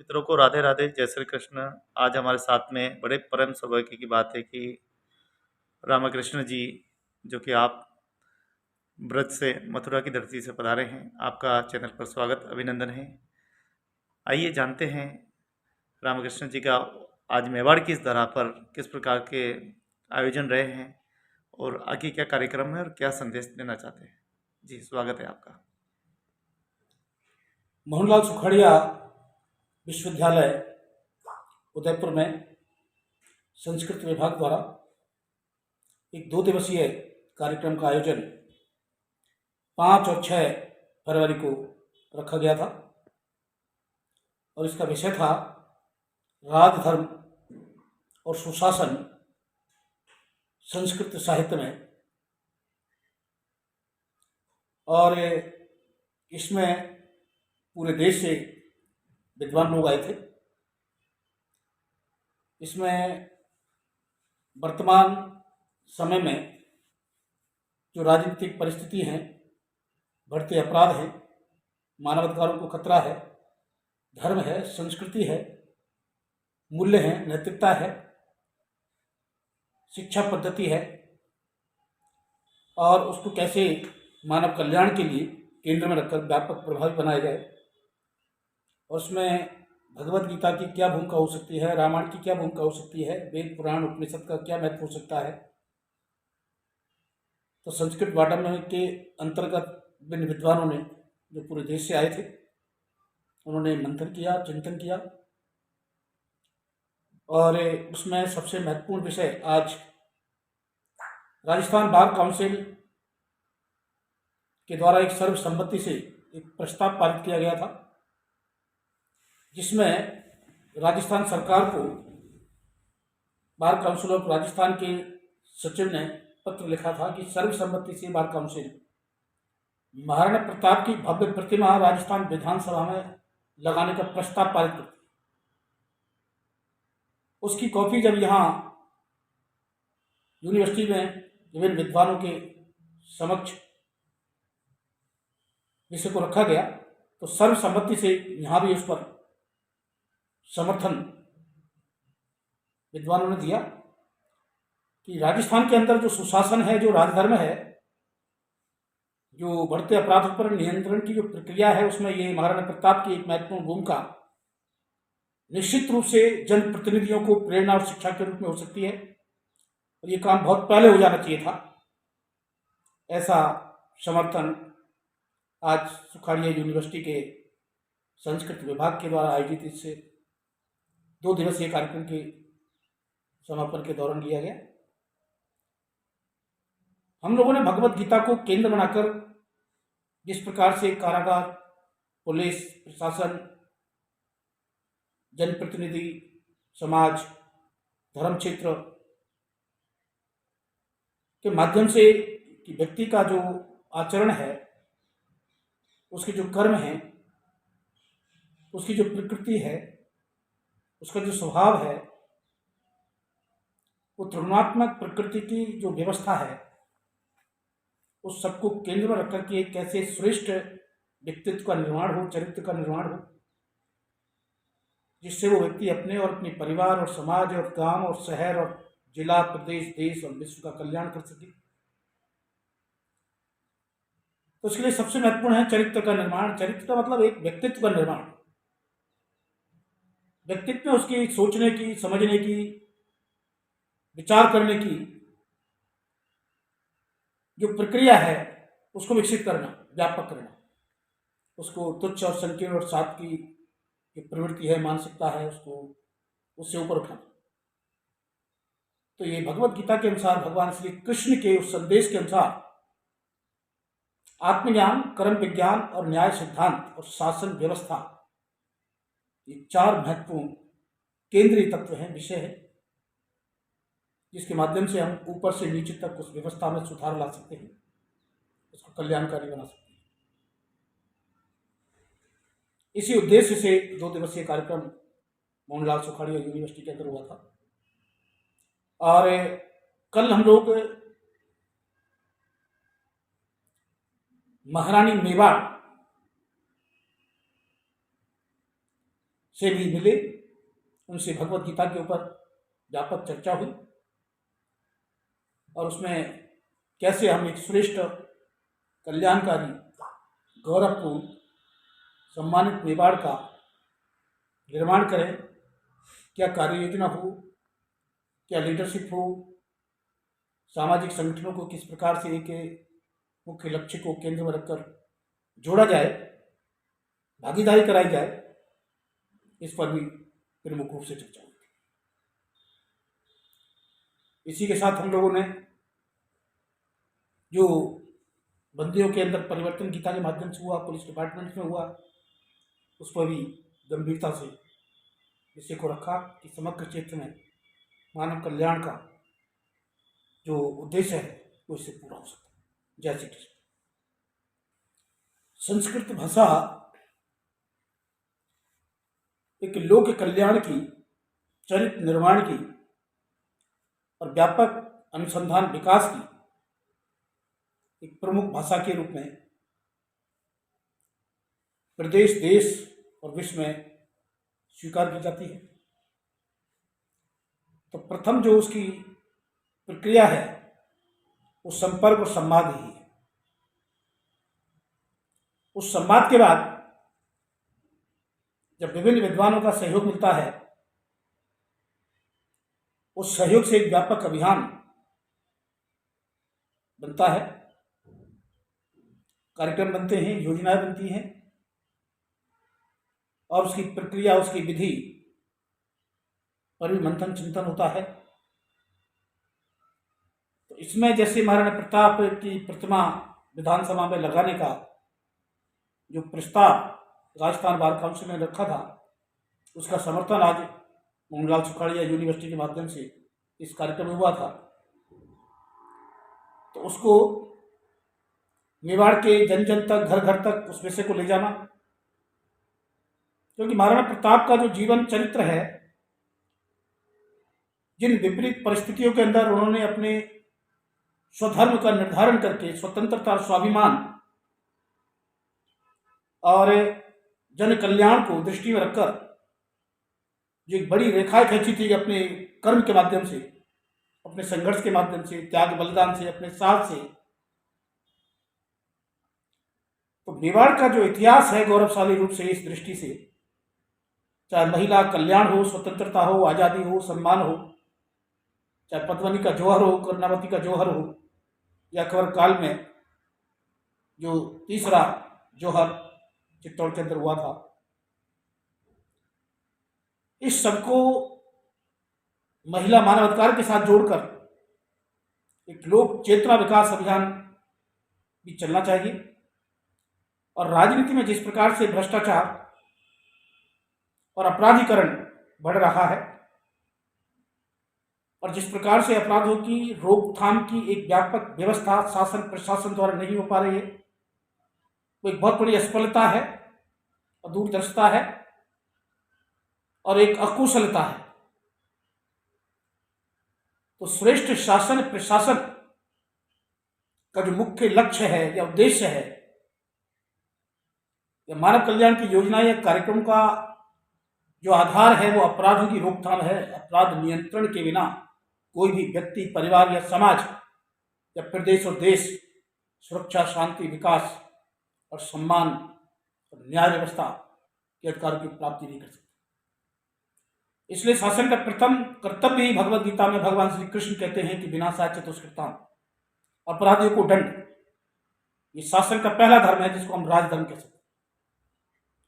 मित्रों को राधे राधे, जय श्री कृष्ण। आज हमारे साथ में बड़े परम सौभाग्य की बात है कि रामकृष्ण जी, जो कि आप ब्रज से मथुरा की धरती से पधारे हैं, आपका चैनल पर स्वागत अभिनंदन है। आइए जानते हैं रामकृष्ण जी का आज मेवाड़ की इस धरा पर किस प्रकार के आयोजन रहे हैं और आगे क्या कार्यक्रम है और क्या संदेश देना चाहते हैं। जी, स्वागत है आपका। मोहनलाल सुखड़िया विश्वविद्यालय उदयपुर में संस्कृत विभाग द्वारा एक 2 दिवसीय कार्यक्रम का आयोजन 5 और 6 फरवरी को रखा गया था और इसका विषय था राजधर्म और सुशासन संस्कृत साहित्य में। और इसमें पूरे देश से विद्वान लोग आए थे। इसमें वर्तमान समय में जो राजनीतिक परिस्थिति हैं, बढ़ते अपराध हैं, मानवाधिकारों को खतरा है, धर्म है, संस्कृति है, मूल्य हैं, नैतिकता है, शिक्षा पद्धति है और उसको कैसे मानव कल्याण के लिए केंद्र में रखकर व्यापक प्रभावी बनाया जाए। और उसमें भगवत गीता की क्या भूमिका हो सकती है, रामायण की क्या भूमिका हो सकती है, वेद पुराण उपनिषद का क्या महत्व हो सकता है। तो संस्कृत वाटम के अंतर्गत विभिन्न विद्वानों ने जो पूरे देश से आए थे, उन्होंने मंथन किया, चिंतन किया और उसमें सबसे महत्वपूर्ण विषय आज राजस्थान बार काउंसिल के द्वारा एक सर्वसम्मति से एक प्रस्ताव पारित किया गया था, जिसमें राजस्थान सरकार को बार काउंसिल ऑफ राजस्थान के सचिव ने पत्र लिखा था कि सर्वसम्मति से बार काउंसिल महाराणा प्रताप की भव्य प्रतिमा राजस्थान विधानसभा में लगाने का प्रस्ताव पारित करती। उसकी कॉपी जब यहाँ यूनिवर्सिटी में विभिन्न विद्वानों के समक्ष विषय को रखा गया तो सर्वसम्मति से यहाँ भी उस पर समर्थन विद्वानों ने दिया कि राजस्थान के अंदर जो सुशासन है, जो राजधर्म है, जो बढ़ते अपराधों पर नियंत्रण की जो प्रक्रिया है, उसमें ये महाराणा प्रताप की एक महत्वपूर्ण भूमिका निश्चित रूप से जनप्रतिनिधियों को प्रेरणा और शिक्षा के रूप में हो सकती है और ये काम बहुत पहले हो जाना चाहिए था। ऐसा समर्थन आज सुखाड़िया यूनिवर्सिटी के संस्कृत विभाग के द्वारा आयोजित इस 2 दिवसीय कार्यक्रम के समापन के दौरान लिया गया। हम लोगों ने भगवत गीता को केंद्र बनाकर जिस प्रकार से कारागार, पुलिस, प्रशासन, जनप्रतिनिधि, समाज, धर्म क्षेत्र के माध्यम से कि व्यक्ति का जो आचरण है, उसके जो कर्म है, उसकी जो प्रकृति है, उसका जो स्वभाव है, वो त्रिगुणात्मक प्रकृति की जो व्यवस्था है, उस सबको केंद्र में रखकर के कैसे श्रेष्ठ व्यक्तित्व का निर्माण हो, चरित्र का निर्माण हो, जिससे वो व्यक्ति अपने और अपने परिवार और समाज और गांव और शहर और जिला, प्रदेश, देश और विश्व का कल्याण कर सके। तो उसके लिए सबसे महत्वपूर्ण है चरित्र का निर्माण। चरित्र का मतलब एक व्यक्तित्व का निर्माण। व्यक्तित्व में उसकी सोचने की, समझने की, विचार करने की जो प्रक्रिया है, उसको विकसित करना, व्यापक करना, उसको तुच्छ और संकीर्ण और सात की जो प्रवृत्ति है, मानसिकता है, उसको उससे ऊपर उठाना। तो ये भगवत गीता के अनुसार भगवान श्री कृष्ण के उस संदेश के अनुसार आत्मज्ञान, कर्म विज्ञान और न्याय सिद्धांत और शासन व्यवस्था, ये 4 महत्वपूर्ण केंद्रीय तत्व हैं, विषय है, जिसके माध्यम से हम ऊपर से नीचे तक उस व्यवस्था में सुधार ला सकते हैं, उसको कल्याणकारी बना सकते हैं। इसी उद्देश्य से 2 दिवसीय कार्यक्रम मोहनलाल सुखाड़िया यूनिवर्सिटी के अंदर हुआ था। और कल हम लोग महारानी मेवाड़ से भी मिले, उनसे भगवत गीता के ऊपर व्यापक चर्चा हुई और उसमें कैसे हम एक श्रेष्ठ, कल्याणकारी, गौरवपूर्ण, सम्मानित मेवाड़ का निर्माण करें, क्या कार्य योजना हो, क्या लीडरशिप हो, सामाजिक संगठनों को किस प्रकार से एक मुख्य लक्ष्य को केंद्र में रखकर जोड़ा जाए, भागीदारी कराई जाए, इस पर भी प्रमुख रूप से चर्चा हुई। इसी के साथ हम लोगों ने जो बंदियों के अंदर परिवर्तन गीता के माध्यम से हुआ, पुलिस डिपार्टमेंट में हुआ, उस पर भी गंभीरता से विषय को रखा कि समग्र क्षेत्र में मानव कल्याण का जो उद्देश्य है वो इससे पूरा हो सकता है। जय श्री कृष्ण। संस्कृत भाषा एक लोक कल्याण की, चरित्र निर्माण की और व्यापक अनुसंधान विकास की एक प्रमुख भाषा के रूप में प्रदेश, देश और विश्व में स्वीकार की जाती है। तो प्रथम जो उसकी प्रक्रिया है वो संपर्क और संवाद ही है। उस संवाद के बाद जब विभिन्न विद्वानों का सहयोग मिलता है, उस सहयोग से एक व्यापक अभियान बनता है, कार्यक्रम बनते हैं, योजनाएं बनती हैं और उसकी प्रक्रिया, उसकी विधि पर भी मंथन चिंतन होता है। तो इसमें जैसे महाराणा प्रताप की प्रतिमा विधानसभा में लगाने का जो प्रस्ताव राजस्थान बार काउंसिल ने रखा था, उसका समर्थन आज मोहनलाल सुखाड़िया यूनिवर्सिटी के माध्यम से इस कार्यक्रम में हुआ था। तो उसको मेवाड़ के जन जन तक, घर घर तक उस विषय को ले जाना, क्योंकि महाराणा प्रताप का जो जीवन चरित्र है, जिन विपरीत परिस्थितियों के अंदर उन्होंने अपने स्वधर्म का निर्धारण करके स्वतंत्रता और स्वाभिमान और जन कल्याण को दृष्टि में रखकर जो एक बड़ी रेखाएं खींची थी अपने कर्म के माध्यम से, अपने संघर्ष के माध्यम से, त्याग बलिदान से, अपने साथ से, तो मेवाड़ का जो इतिहास है गौरवशाली रूप से इस दृष्टि से, चाहे महिला कल्याण हो, स्वतंत्रता हो, आजादी हो, सम्मान हो, चाहे पद्मनी का जौहर हो, कर्णावती का जौहर हो, या अकबर काल में जो तीसरा जौहर चित्तौड़ के अंदर हुआ था, इस सबको महिला मानवाधिकार के साथ जोड़कर एक लोक चेतना विकास अभियान भी चलना चाहिए। और राजनीति में जिस प्रकार से भ्रष्टाचार और अपराधीकरण बढ़ रहा है और जिस प्रकार से अपराधों की रोकथाम की एक व्यापक व्यवस्था शासन प्रशासन द्वारा नहीं हो पा रही है, वो एक बहुत बड़ी असफलता है और दूरदर्शिता है और एक अकुशलता है। तो श्रेष्ठ शासन प्रशासन का जो मुख्य लक्ष्य है या उद्देश्य है, या मानव कल्याण की योजना या कार्यक्रम का जो आधार है वो अपराधों की रोकथाम है। अपराध नियंत्रण के बिना कोई भी व्यक्ति, परिवार या समाज या प्रदेश और देश सुरक्षा, शांति, विकास और सम्मान और न्याय व्यवस्था के अधिकारों की प्राप्ति नहीं कर सकता। इसलिए शासन का प्रथम कर्तव्य ही भगवत गीता में भगवान श्री कृष्ण कहते हैं कि विनाशाय चतुष्कृताम, अपराधियों को दंड। ये शासन का पहला धर्म है जिसको हम राजधर्म कह सकते हैं।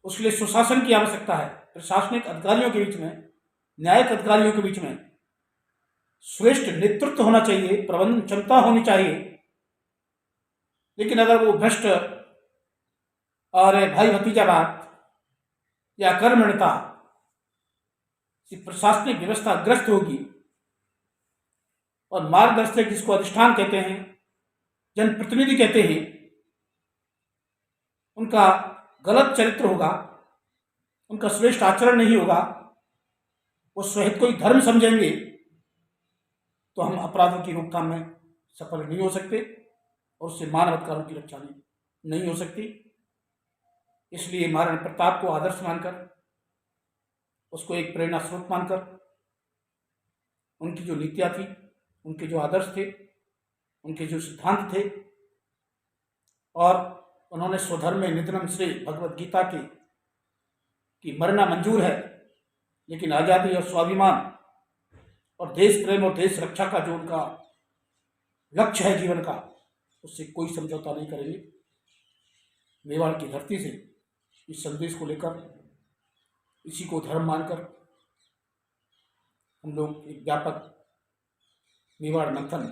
उसके लिए सुशासन की आवश्यकता है। प्रशासनिक अधिकारियों के बीच में, न्यायिक अधिकारियों के बीच में श्रेष्ठ नेतृत्व होना चाहिए, प्रबंधन क्षमता होनी चाहिए। लेकिन अगर वो भ्रष्ट और भाई भतीजावाद या कर्मण्यता प्रशासनिक व्यवस्था ग्रस्त होगी और मार्गदर्शक जिसको अधिष्ठान कहते हैं, जनप्रतिनिधि कहते हैं, उनका गलत चरित्र होगा, उनका श्रेष्ठ आचरण नहीं होगा, वो स्वहित को ही धर्म समझेंगे, तो हम अपराधों की रोकथाम में सफल नहीं हो सकते और उससे मानव अधिकारों की रक्षा नहीं हो सकती। इसलिए महाराणा प्रताप को आदर्श मानकर उसको एक प्रेरणा स्रोत मानकर उनकी जो नीतियाँ थी, उनके जो आदर्श थे, उनके जो सिद्धांत थे, और उन्होंने स्वधर्मे निधनम श्री भगवत गीता के कि मरना मंजूर है, लेकिन आज़ादी और स्वाभिमान और देश प्रेम और देश रक्षा का जो उनका लक्ष्य है जीवन का, उससे कोई समझौता नहीं करेंगे। मेवाड़ की धरती से इस संदेश को लेकर, इसी को धर्म मानकर हम लोग एक व्यापक मेवाड़ मंथन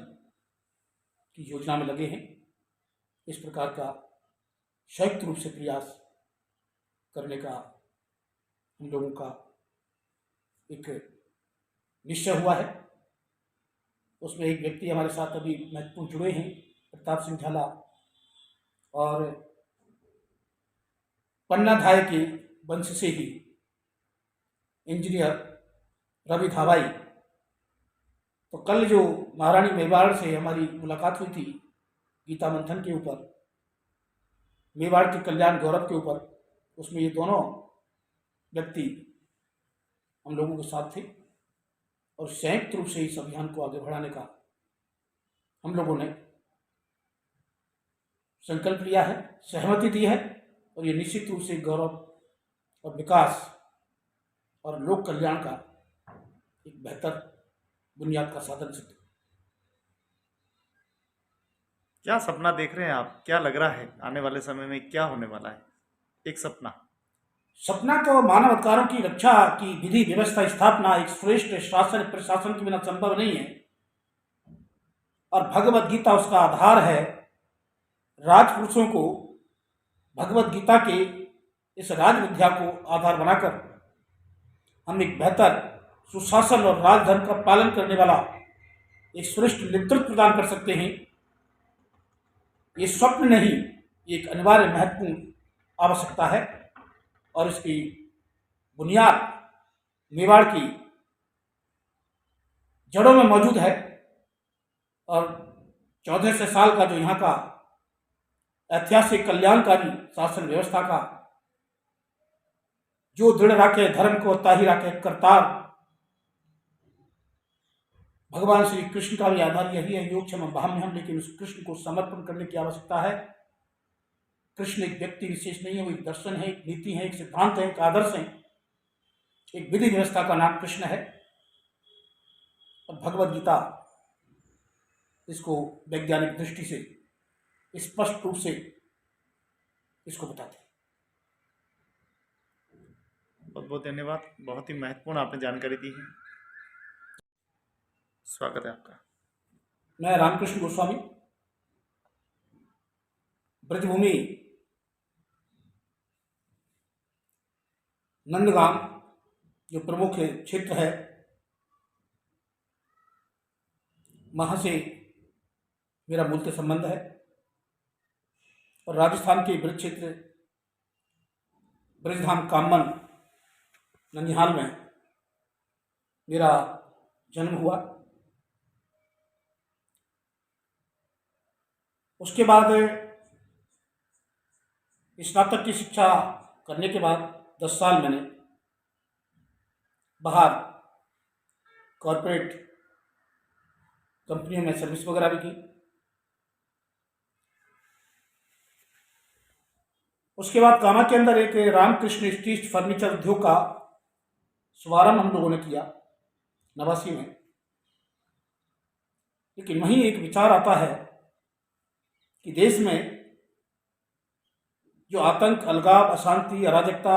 की योजना में लगे हैं। इस प्रकार का संयुक्त रूप से प्रयास करने का हम लोगों का एक निश्चय हुआ है। उसमें एक व्यक्ति हमारे साथ अभी महत्वपूर्ण जुड़े हैं, प्रताप सिंह झाला, और पन्नाधाय के वंश से ही इंजीनियर रवि धावाई। तो कल जो महारानी मेवाड़ से हमारी मुलाकात हुई थी गीता मंथन के ऊपर, मेवाड़ के कल्याण गौरव के ऊपर, उसमें ये दोनों व्यक्ति हम लोगों के साथ थे और संयुक्त रूप से इस अभियान को आगे बढ़ाने का हम लोगों ने संकल्प लिया है, सहमति दी है, और ये निश्चित रूप से गौरव और विकास और लोक कल्याण का एक बेहतर बुनियाद का साधन सिद्ध। क्या सपना देख रहे हैं आप? क्या लग रहा है आने वाले समय में क्या होने वाला है? एक सपना तो मानव अधिकारों की रक्षा की विधि व्यवस्था स्थापना एक श्रेष्ठ शासन प्रशासन के बिना संभव नहीं है, और भगवत गीता उसका आधार है। राजपुरुषों को भगवत गीता के इस राज विद्या को आधार बनाकर हम एक बेहतर सुशासन और राजधर्म का पालन करने वाला एक श्रेष्ठ नेतृत्व प्रदान कर सकते हैं। ये स्वप्न नहीं, ये एक अनिवार्य महत्वपूर्ण आवश्यकता है, और इसकी बुनियाद मेवाड़ की जड़ों में मौजूद है। और 1400 साल का जो यहाँ का ऐतिहासिक कल्याणकारी शासन व्यवस्था का जो दृढ़ राखे धर्म को ताही राखे करतार, भगवान श्री कृष्ण का भी आधार यही है, योग क्षम बाह्यम, लेकिन उस कृष्ण को समर्पण करने की आवश्यकता है। कृष्ण एक व्यक्ति विशेष नहीं है, वो एक दर्शन है, एक नीति है, एक सिद्धांत है, एक आदर्श है, एक विधि व्यवस्था का नाम कृष्ण है। और भगवत गीता इसको वैज्ञानिक दृष्टि से स्पष्ट रूप से इसको बताते हैं। बहुत बहुत धन्यवाद, बहुत ही महत्वपूर्ण आपने जानकारी दी है। स्वागत है आपका। मैं रामकृष्ण गोस्वामी, ब्रजभूमि नंदगांव जो प्रमुख क्षेत्र है, वहाँ से मेरा मूलतः संबंध है, और राजस्थान के ब्रज क्षेत्र ब्रजधाम कामन ननिहाल में मेरा जन्म हुआ। उसके बाद स्नातक की शिक्षा करने के बाद 10 साल मैंने बाहर कॉरपोरेट कंपनियों में सर्विस वगैरह भी की। उसके बाद कामा के अंदर एक रामकृष्ण स्टील फर्नीचर उद्योग का शुभारंभ हम लोगों ने किया 89 में। लेकिन वहीं एक विचार आता है कि देश में जो आतंक, अलगाव, अशांति, अराजकता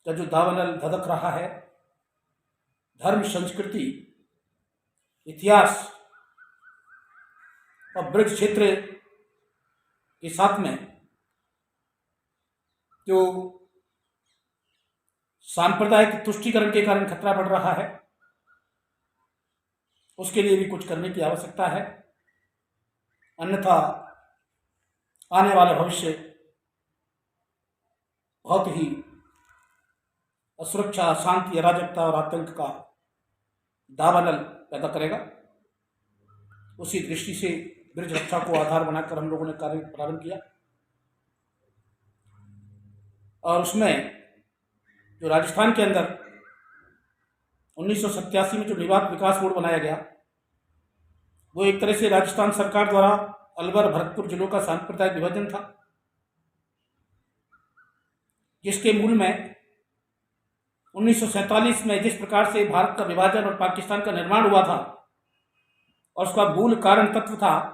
का जो दावानल धधक रहा है, धर्म, संस्कृति, इतिहास और ब्रज क्षेत्र के साथ में जो सांप्रदायिक तुष्टीकरण के कारण खतरा बढ़ रहा है, उसके लिए भी कुछ करने की आवश्यकता है। अन्यथा आने वाला भविष्य बहुत ही असुरक्षा, अशांति, अराजकता और आतंक का दावानल पैदा करेगा। उसी दृष्टि से ब्रज रक्षा को आधार बनाकर हम लोगों ने कार्य प्रारंभ किया, और उसमें जो राजस्थान के अंदर 1987 में जो मेवात विकास बोर्ड बनाया गया, वो एक तरह से राजस्थान सरकार द्वारा अलवर भरतपुर जिलों का सांप्रदायिक विभाजन था, जिसके मूल में 1947 में जिस प्रकार से भारत का विभाजन और पाकिस्तान का निर्माण हुआ था, और उसका मूल कारण तत्व था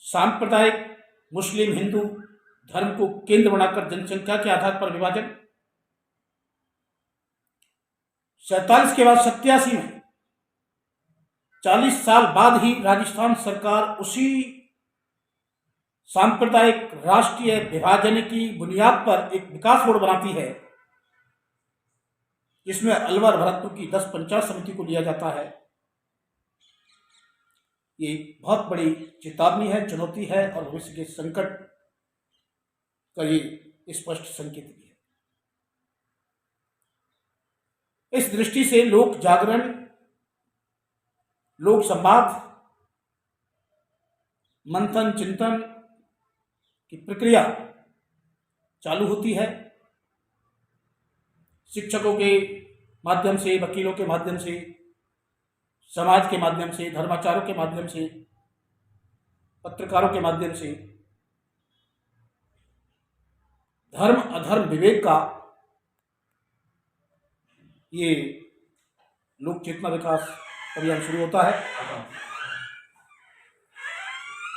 सांप्रदायिक मुस्लिम हिंदू धर्म को केंद्र बनाकर जनसंख्या के आधार पर विभाजन। 47 के बाद 87 में 40 साल बाद ही राजस्थान सरकार उसी सांप्रदायिक राष्ट्रीय विभाजन की बुनियाद पर एक विकास बोर्ड बनाती है, जिसमें अलवर भरतपुर की 10 पंचायत समिति को लिया जाता है। ये बहुत बड़ी चेतावनी है, चुनौती है, और भविष्य के संकट का ये स्पष्ट संकेत भी है। इस दृष्टि से लोक जागरण, लोक संवाद, मंथन चिंतन की प्रक्रिया चालू होती है। शिक्षकों के माध्यम से, वकीलों के माध्यम से, समाज के माध्यम से, धर्माचार्यों के माध्यम से, पत्रकारों के माध्यम से धर्म अधर्म विवेक का ये लोक चेतना विकास अभियान शुरू होता है,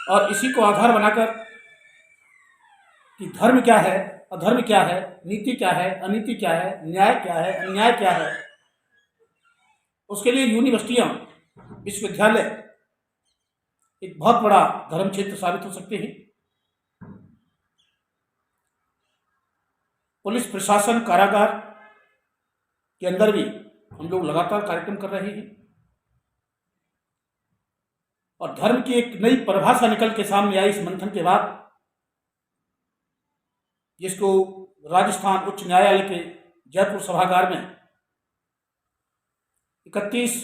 और इसी को आधार बनाकर कि धर्म क्या है, अधर्म क्या है, नीति क्या है, अनीति क्या है, न्याय क्या है, अन्याय क्या है, उसके लिए यूनिवर्सिटियां, विश्वविद्यालय एक बहुत बड़ा धर्म क्षेत्र साबित हो सकते हैं। पुलिस प्रशासन, कारागार के अंदर भी हम लोग लगातार कार्यक्रम कर रहे हैं, और धर्म की एक नई परिभाषा निकल के सामने आई इस मंथन के बाद, जिसको राजस्थान उच्च न्यायालय के जयपुर सभागार में 31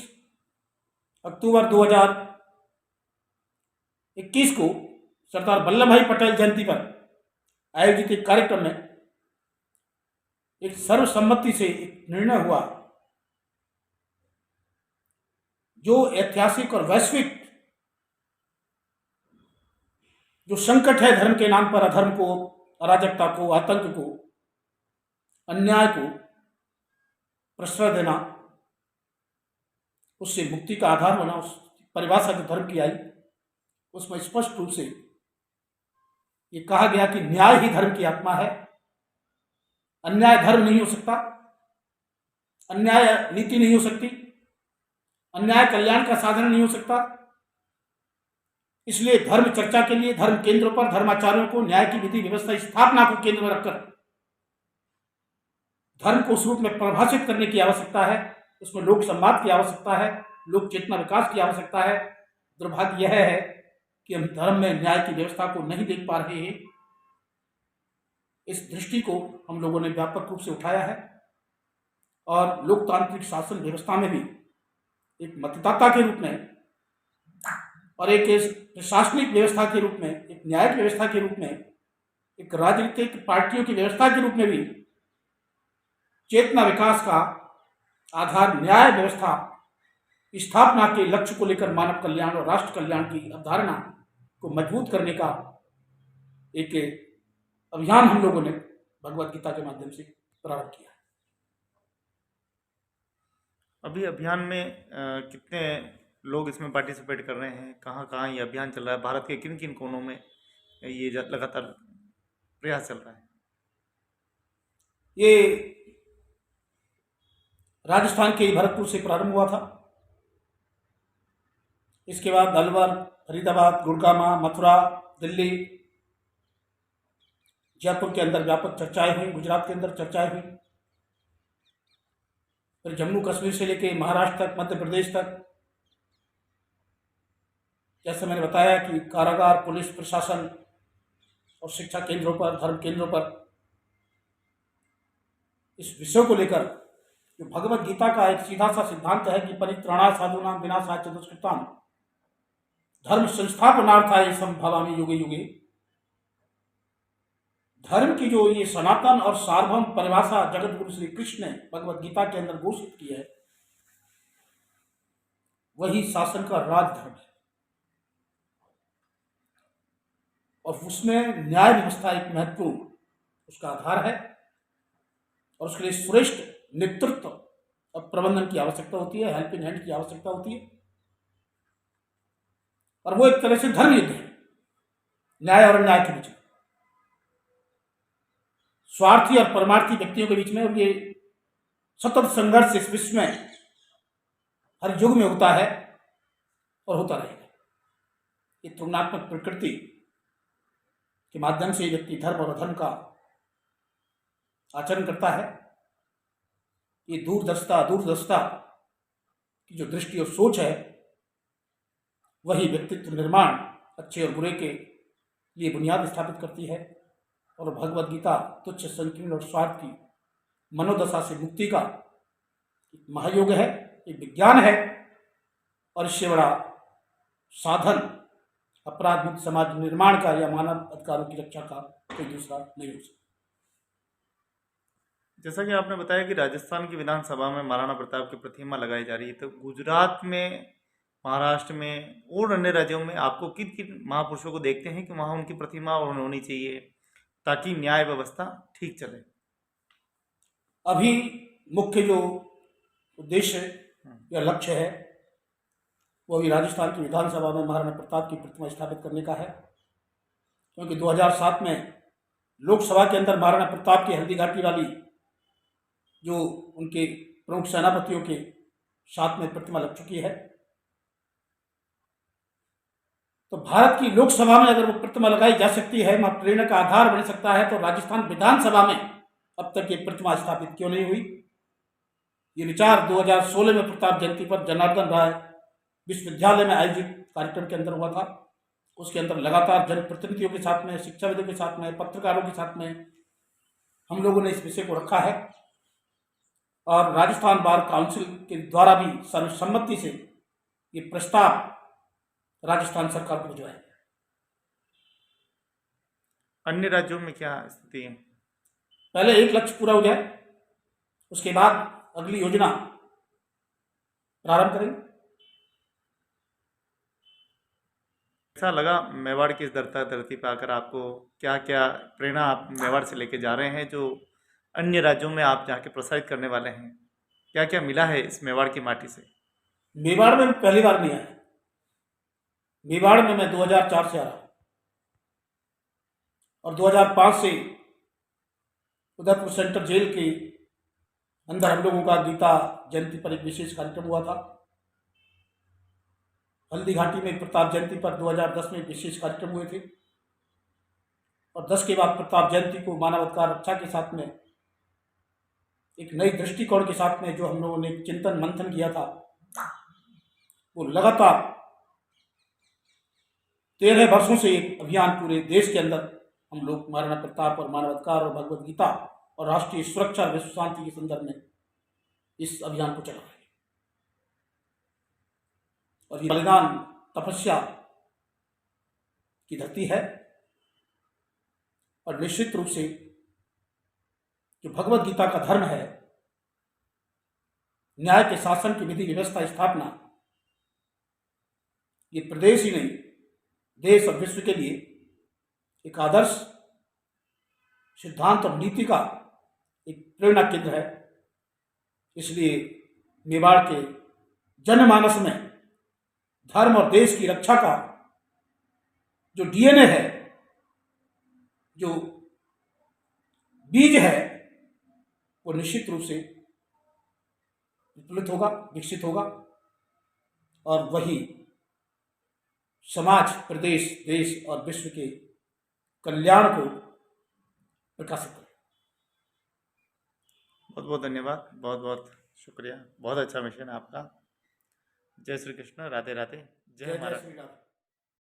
अक्टूबर 2021 को सरदार वल्लभ भाई पटेल जयंती पर आयोजित एक कार्यक्रम में एक सर्वसम्मति से एक निर्णय हुआ, जो ऐतिहासिक और वैश्विक जो संकट है धर्म के नाम पर, अधर्म को, अराजकता को, आतंक को, अन्याय को प्रश्रय देना, उससे मुक्ति का आधार बना, उस परिभाषा जो धर्म की आई, उसमें स्पष्ट रूप से ये कहा गया कि न्याय ही धर्म की आत्मा है। अन्याय धर्म नहीं हो सकता, अन्याय नीति नहीं हो सकती, अन्याय कल्याण का साधन नहीं हो सकता। इसलिए धर्म चर्चा के लिए धर्म केंद्रों पर धर्माचार्यों को न्याय की विधि व्यवस्था स्थापना को केंद्र में रखकर धर्म को उस रूप में परिभाषित करने की आवश्यकता है। उसमें लोक संवाद की आवश्यकता है, लोक चेतना विकास की आवश्यकता है। दुर्भाग्य यह है कि हम धर्म में न्याय की व्यवस्था को नहीं देख पा रहे हैं। इस दृष्टि को हम लोगों ने व्यापक रूप से उठाया है, और लोकतांत्रिक शासन व्यवस्था में भी एक मतदाता के रूप में और एक प्रशासनिक व्यवस्था के रूप में, एक न्यायिक व्यवस्था के रूप में, एक राजनीतिक पार्टियों की व्यवस्था के रूप में भी चेतना विकास का आधार न्याय व्यवस्था स्थापना के लक्ष्य को लेकर मानव कल्याण और राष्ट्र कल्याण की अवधारणा को मजबूत करने का एक अभियान हम लोगों ने भगवत गीता के माध्यम से प्रारंभ किया। अभी अभियान में कितने लोग इसमें पार्टिसिपेट कर रहे हैं, कहाँ कहाँ ये अभियान चल रहा है, भारत के किन किन कोनों में ये लगातार प्रयास चल रहा है? ये राजस्थान के भरतपुर से प्रारंभ हुआ था। इसके बाद अलवर, फरीदाबाद, गुड़गांव, मथुरा, दिल्ली, जयपुर के अंदर व्यापक चर्चाएं हुई, गुजरात के अंदर चर्चाएं हुई, फिर जम्मू कश्मीर से लेके महाराष्ट्र तक, मध्य प्रदेश तक। जैसे मैंने बताया कि कारागार, पुलिस प्रशासन और शिक्षा केंद्रों पर, धर्म केंद्रों पर इस विषय को लेकर जो भगवत गीता का एक सीधा सा सिद्धांत है कि परित्राणाय साधूनां विनाशाय च दुष्कृताम् धर्म संस्थापनार्थाय संभवामि युगे युगे, धर्म की जो ये सनातन और सार्वभौम परिभाषा जगत गुरु श्री कृष्ण ने भगवत गीता के अंदर घोषित की है, वही शासन का राजधर्म है। और उसमें न्याय व्यवस्था एक महत्वपूर्ण उसका आधार है, और उसके लिए श्रेष्ठ नेतृत्व और प्रबंधन की आवश्यकता होती है, हेल्पिंग हैंड की आवश्यकता होती है। और वो एक तरह से धर्म युद्ध है, न्याय और अन्याय के बीच में, स्वार्थी और परमार्थी व्यक्तियों के बीच में। और ये सतत संघर्ष इस विश्व में हर युग में होता है और होता रहेगा। ये तुलनात्मक प्रकृति के माध्यम से व्यक्ति धर्म और अधर्म का आचरण करता है। ये दूरदर्शिता की जो दृष्टि और सोच है, वही व्यक्तित्व निर्माण अच्छे और बुरे के लिए बुनियाद स्थापित करती है। और भगवद गीता तुच्छ संकीर्ण और स्वार्थ की मनोदशा से मुक्ति का एक महायोग है, एक विज्ञान है, और इससे बड़ा साधन अपराध मुक्त समाज निर्माण का या मानव अधिकारों की रक्षा का कोई दूसरा नहीं हो सकता। जैसा कि आपने बताया कि राजस्थान की विधानसभा में महाराणा प्रताप की प्रतिमा लगाई जा रही है, तो गुजरात में, महाराष्ट्र में और अन्य राज्यों में आपको किन किन महापुरुषों को देखते हैं कि वहाँ उनकी प्रतिमा होनी चाहिए ताकि न्याय व्यवस्था ठीक चले? अभी मुख्य जो उद्देश्य या लक्ष्य है, वो अभी राजस्थान की विधानसभा में महाराणा प्रताप की प्रतिमा स्थापित करने का है। क्योंकि 2007 में लोकसभा के अंदर महाराणा प्रताप की हल्दी घाटी वाली जो उनके प्रमुख सेनापतियों के साथ में प्रतिमा लग चुकी है, तो भारत की लोकसभा में अगर वो प्रतिमा लगाई जा सकती है, वहाँ प्रेरणा का आधार बन सकता है, तो राजस्थान विधानसभा में अब तक ये प्रतिमा स्थापित क्यों नहीं हुई? ये विचार 2016 में प्रताप जयंती पर जनार्दन राय विश्वविद्यालय में आयोजित कार्यक्रम के अंदर हुआ था। उसके अंदर लगातार जनप्रतिनिधियों के साथ में, शिक्षाविदों के साथ में, पत्रकारों के साथ में हम लोगों ने इस विषय को रखा है, और राजस्थान बार काउंसिल के द्वारा भी सर्वसम्मति से ये प्रस्ताव राजस्थान सरकार को भिजवाया गया। अन्य राज्यों में क्या स्थिति है? पहले एक लक्ष्य पूरा हो जाए, उसके बाद अगली योजना प्रारंभ करेंगे। ऐसा लगा मेवाड़ की इस धरती पर आकर आपको, क्या क्या प्रेरणा आप मेवाड़ से लेके जा रहे हैं जो अन्य राज्यों में आप जाके प्रसारित करने वाले हैं? क्या क्या मिला है इस मेवाड़ की माटी से? मेवाड़ में पहली बार नहीं आया। मेवाड़ में मैं 2004 से आ रहा हूँ, और 2005 से उदयपुर सेंट्रल जेल के अंदर हम लोगों का गीता जयंती पर एक विशेष कार्यक्रम हुआ था। हल्दी घाटी में प्रताप जयंती पर 2010 में विशेष कार्यक्रम हुए थे, और 10 के बाद प्रताप जयंती को मानवाधिकार रक्षा के साथ में एक नई दृष्टिकोण के साथ में जो हम लोगों ने चिंतन मंथन किया था, वो लगातार 13 वर्षों से एक अभियान पूरे देश के अंदर हम लोग महाराणा प्रताप और मानवाधिकार और भगवद गीता और राष्ट्रीय सुरक्षा और विश्व शांति के संदर्भ में इस अभियान को चला रहे हैं। और ये बलिदान तपस्या की धरती है, और निश्चित रूप से जो भगवद गीता का धर्म है, न्याय के शासन की विधि व्यवस्था स्थापना, ये प्रदेश ही नहीं देश और विश्व के लिए एक आदर्श सिद्धांत और नीति का एक प्रेरणा केंद्र है। इसलिए मेवाड़ के जनमानस में धर्म और देश की रक्षा का जो डीएनए है, जो बीज है, वो निश्चित रूप से विप्लुत होगा, विकसित होगा, और वही समाज, प्रदेश, देश और विश्व के कल्याण को प्रकाशित करें। बहुत बहुत धन्यवाद, बहुत बहुत शुक्रिया, बहुत अच्छा मिशन है आपका। जय श्री कृष्ण, राधे राधे, जय जय महाराज। श्री राम।